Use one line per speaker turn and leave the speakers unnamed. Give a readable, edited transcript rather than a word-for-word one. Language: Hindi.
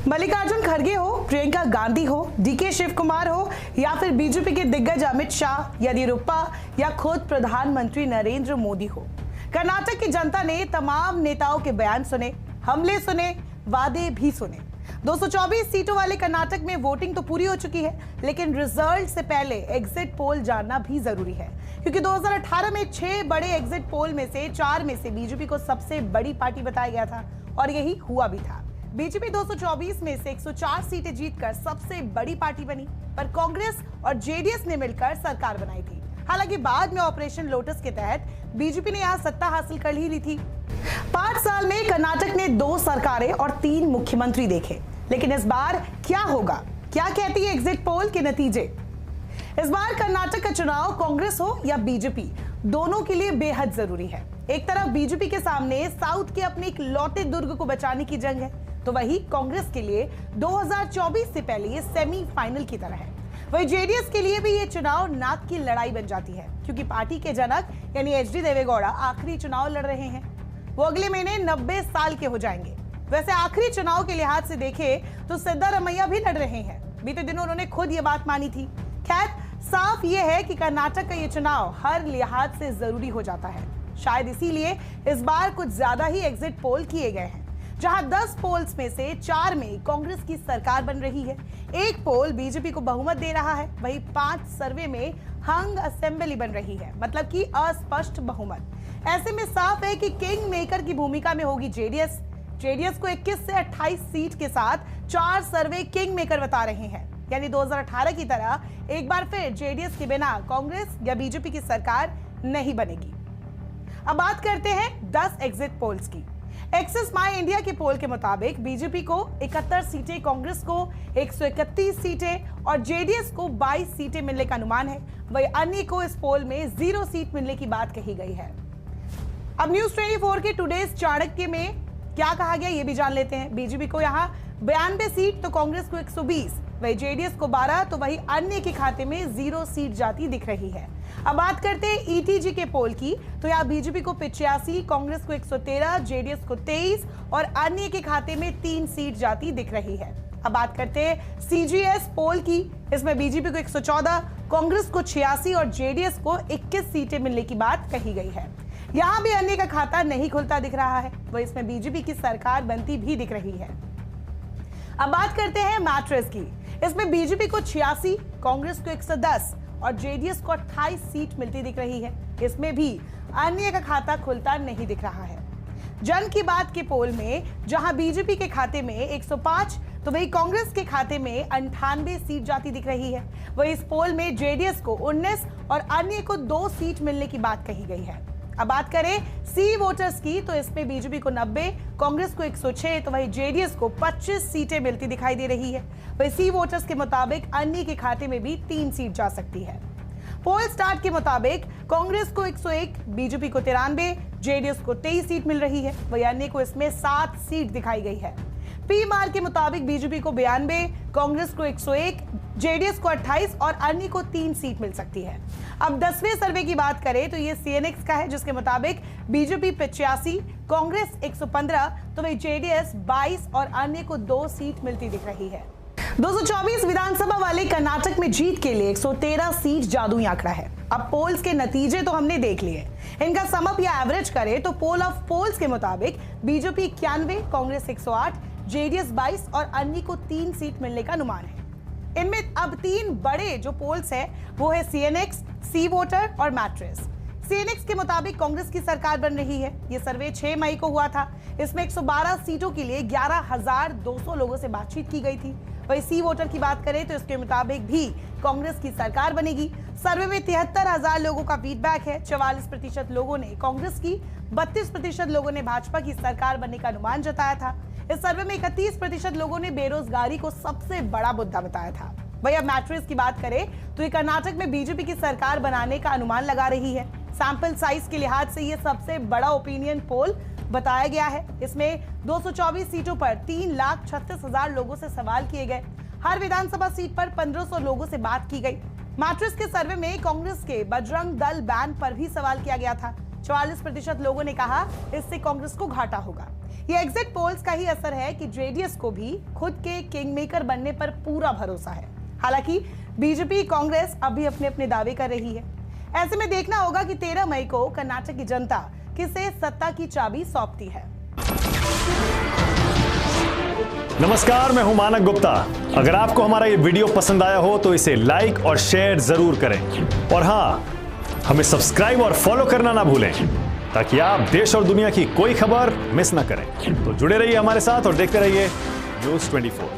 मल्लिकार्जुन खड़गे हो, प्रियंका गांधी हो, डीके शिव कुमार हो या फिर बीजेपी के दिग्गज अमित शाह, येदियुरप्पा या खुद प्रधानमंत्री नरेंद्र मोदी हो, कर्नाटक की जनता ने तमाम नेताओं के बयान सुने, हमले सुने, वादे भी सुने। 224 सीटों वाले कर्नाटक में वोटिंग तो पूरी हो चुकी है, लेकिन रिजल्ट से पहले एग्जिट पोल जानना भी जरूरी है, क्योंकि 2018 में 6 बड़े एग्जिट पोल में से 4 में से बीजेपी को सबसे बड़ी पार्टी बताया गया था और यही हुआ भी था। बीजेपी 224 में से 104 सीटें जीतकर सबसे बड़ी पार्टी बनी, पर कांग्रेस और जेडीएस ने मिलकर सरकार बनाई थी। हालांकि बाद में ऑपरेशन लोटस के तहत बीजेपी ने यहां सत्ता हासिल कर ही ली थी। 5 साल में कर्नाटक ने 2 सरकारें और 3 मुख्यमंत्री देखे, लेकिन इस बार क्या होगा? क्या कहती है एग्जिट पोल के नतीजे? इस बार कर्नाटक का चुनाव कांग्रेस हो या बीजेपी, दोनों के लिए बेहद जरूरी है। एक तरफ बीजेपी के सामने साउथ के अपने एक लौटे दुर्ग को बचाने की जंग है, तो वही कांग्रेस के लिए 2024 से पहले ये सेमीफाइनल की तरह है। वही जेडीएस के लिए भी ये चुनाव नाक की लड़ाई बन जाती है, क्योंकि पार्टी के जनक यानी एचडी देवेगौड़ा आखिरी चुनाव लड़ रहे हैं। वो अगले महीने 90 साल के हो जाएंगे। वैसे आखिरी चुनाव के लिहाज से देखें तो सिद्धारमैया भी लड़ रहे हैं। बीते दिनों उन्होंने खुद ये बात मानी थी। खैर, साफ ये है कि कर्नाटक का ये चुनाव हर लिहाज से जरूरी हो जाता है। शायद इसीलिए इस बार कुछ ज्यादा ही एग्जिट पोल किए गए हैं, जहां 10 पोल्स में से 4 में कांग्रेस की सरकार बन रही है, 1 पोल बीजेपी को बहुमत दे रहा है, वहीं 5 सर्वे में हंग असेंबली बन रही है, मतलब कि अस्पष्ट बहुमत। ऐसे में साफ है कि किंग मेकर की भूमिका में होगी जेडीएस। जेडीएस को 21 से 28 सीट के साथ 4 सर्वे किंग मेकर बता रहे हैं, यानी 2018 की तरह एक बार फिर जेडीएस के बिना कांग्रेस या बीजेपी की सरकार नहीं बनेगी। अब बात करते हैं 10 एग्जिट पोल्स की। एक्सिस माई इंडिया के पोल के मुताबिक बीजेपी को 71 सीटें, कांग्रेस को 131 सीटें और जेडीएस को 22 सीटें मिलने का अनुमान है। वही अन्य को इस पोल में 0 सीट मिलने की बात कही गई है। अब न्यूज 24 के टुडेज चाणक्य में क्या कहा गया ये भी जान लेते हैं। बीजेपी को यहाँ 92 सीट तो कांग्रेस को 120, वही जेडीएस को 12 तो वही अन्य के खाते में 0 सीट जाती दिख रही है। अब बात करते हैं ईटीजी के पोल की, तो यहाँ बीजेपी को 85, कांग्रेस को 113, जेडीएस को 23 और अन्य के खाते में 3 सीट जाती दिख रही है। अब बात करते हैं सीजीएस पोल की, इसमें बीजेपी को 114, कांग्रेस को 86 और जेडीएस को 21 सीटें मिलने की बात कही गई है। यहाँ भी अन्य का खाता नहीं खुलता दिख रहा है, वह इसमें बीजेपी की सरकार बनती भी दिख रही है। अब बात करते हैं मैट्रिक्स की, इसमें बीजेपी को 86, कांग्रेस को 110 और जेडीएस को 28 सीट मिलती दिख रही है। इसमें भी अन्य का खाता खुलता नहीं दिख रहा है। जन की बात के पोल में जहां बीजेपी के खाते में 105 तो वही कांग्रेस के खाते में 98 सीट जाती दिख रही है। वही इस पोल में जेडीएस को 19 और अन्य को 2 सीट मिलने की बात कही गई है। अब बात करें सी वोटर्स की, तो इसमें बीजेपी को 90, कांग्रेस को 106 तो वही जेडीएस को 25 सीटें मिलती दिखाई दे रही है। वही सी वोटर्स के मुताबिक अन्य के खाते में भी 3 सीट जा सकती है। पोल स्टार्ट के मुताबिक कांग्रेस को 101, बीजेपी को 93, जेडीएस को 23 सीट मिल रही है, वही अन्य को इसमें 7 सीट दिखाई गई है। पी मार के मुताबिक बीजेपी को 92, कांग्रेस को 101, जेडीएस को 28 और अन्य को 3 सीट मिल सकती है। अब 10वें सर्वे की बात करें तो ये सीएनएक्स का है, जिसके मुताबिक बीजेपी 85, कांग्रेस 115 तो वही जेडीएस 22 और अन्य को 2 सीट मिलती दिख रही है। 224 विधानसभा वाले कर्नाटक में जीत के लिए 113 सीट जादुई आंकड़ा है। अब पोल्स के नतीजे तो हमने देख लिए, इनका समअप या एवरेज करें तो पोल ऑफ पोल्स के मुताबिक बीजेपी 91, कांग्रेस 108, जेडीएस 22 और अन्य को 3 सीट मिलने का अनुमान है। इनमें अब 3 बड़े जो पोल्स है वो है सीएनएक्स, सी वोटर और मैट्रिक्स। सीएनएक्स के मुताबिक कांग्रेस की सरकार बन रही है। ये सर्वे 6 मई को हुआ था। इसमें 112 सीटों के लिए 11,200 लोगों से बातचीत की गई थी। वही सी वोटर की बात करें तो इसके मुताबिक भी कांग्रेस की सरकार बनेगी। सर्वे में 73,000 लोगों का फीडबैक है। 44% लोगों ने कांग्रेस की, 32% लोगों ने भाजपा की सरकार बनने का अनुमान जताया था। इस सर्वे में 31% लोगों ने बेरोजगारी को सबसे बड़ा मुद्दा बताया था। वही अब मैट्रिक्स की बात करें तो ये कर्नाटक में बीजेपी की सरकार बनाने का अनुमान लगा रही है। सैंपल साइज के लिहाज से ये सबसे बड़ा ओपिनियन पोल बताया गया है। इसमें 224 सीटों पर 3,36,000 लोगों से सवाल किए गए। हर विधानसभा सीट पर 1500 लोगों से बात की गई। मैट्रिक्स के सर्वे में कांग्रेस के बजरंग दल बैन पर भी सवाल किया गया था। 44% लोगों ने कहा इससे कांग्रेस को घाटा होगा। ये एग्जिट पोल्स का ही असर है कि जेडीएस को भी खुद के किंग मेकर बनने पर पूरा भरोसा है। हालांकि बीजेपी कांग्रेस अभी अपने अपने दावे कर रही है। ऐसे में देखना होगा कि 13 मई को कर्नाटक की जनता किसे सत्ता की चाबी सौंपती है।
नमस्कार, मैं हूं मानक गुप्ता। अगर आपको हमारा ये वीडियो पसंद आया हो तो इसे लाइक और शेयर जरूर करें और हां, हमें सब्सक्राइब और फॉलो करना ना भूलें ताकि आप देश और दुनिया की कोई खबर मिस ना करें। तो जुड़े रहिए हमारे साथ और देखते रहिए न्यूज़ 24।